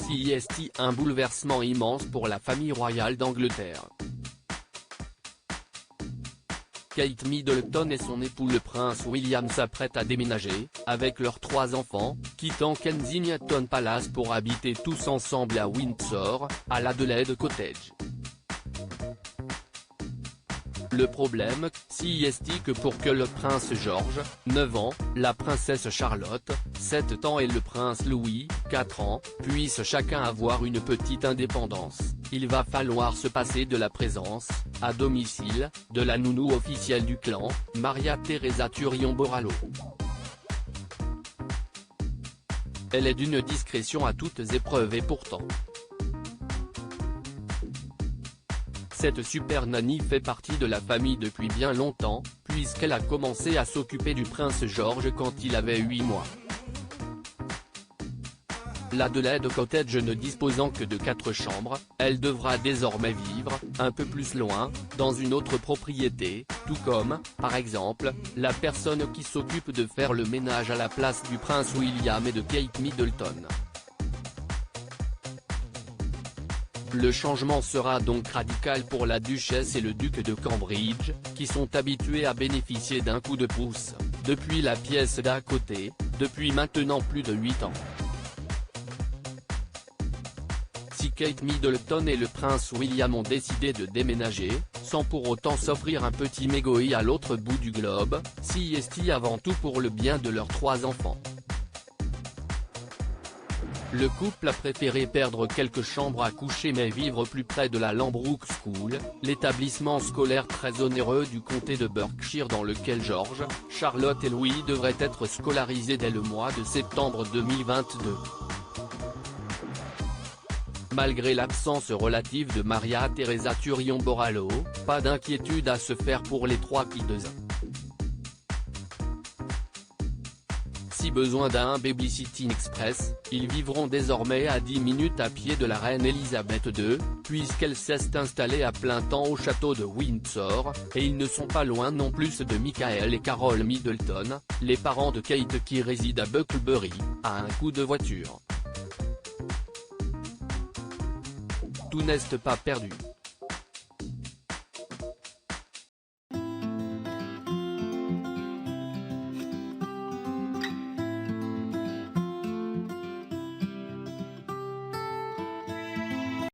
CIST, un bouleversement immense pour la famille royale d'Angleterre. Kate Middleton et son époux le prince William s'apprêtent à déménager, avec leurs 3 enfants, quittant Kensington Palace pour habiter tous ensemble à Windsor, à l'Adelaide Cottage. Le problème, CIST, que pour que le prince George, 9 ans, la princesse Charlotte, 7 ans et le prince Louis, 4 ans, puissent chacun avoir une petite indépendance, il va falloir se passer de la présence, à domicile, de la nounou officielle du clan, Maria Teresa Turion-Boralo. Elle est d'une discrétion à toutes épreuves et pourtant. Cette super nanny fait partie de la famille depuis bien longtemps, puisqu'elle a commencé à s'occuper du prince George quand il avait 8 mois. L'Adelaide Cottage ne disposant que de 4 chambres, elle devra désormais vivre, un peu plus loin, dans une autre propriété, tout comme, par exemple, la personne qui s'occupe de faire le ménage à la place du prince William et de Kate Middleton. Le changement sera donc radical pour la duchesse et le duc de Cambridge, qui sont habitués à bénéficier d'un coup de pouce, depuis la pièce d'à côté, depuis maintenant plus de 8 ans. Si Kate Middleton et le prince William ont décidé de déménager, sans pour autant s'offrir un petit mégoï à l'autre bout du globe, CIST avant tout pour le bien de leurs 3 enfants. Le couple a préféré perdre quelques chambres à coucher mais vivre plus près de la Lambrook School, l'établissement scolaire très onéreux du comté de Berkshire dans lequel George, Charlotte et Louis devraient être scolarisés dès le mois de septembre 2022. Malgré l'absence relative de Maria Teresa Turion-Boralo, pas d'inquiétude à se faire pour les 3 kids. Si besoin d'un babysitting express, ils vivront désormais à 10 minutes à pied de la reine Elisabeth II, puisqu'elle s'est installée à plein temps au château de Windsor, et ils ne sont pas loin non plus de Michael et Carol Middleton, les parents de Kate qui résident à Bucklebury, à un coup de voiture. Tout n'est pas perdu.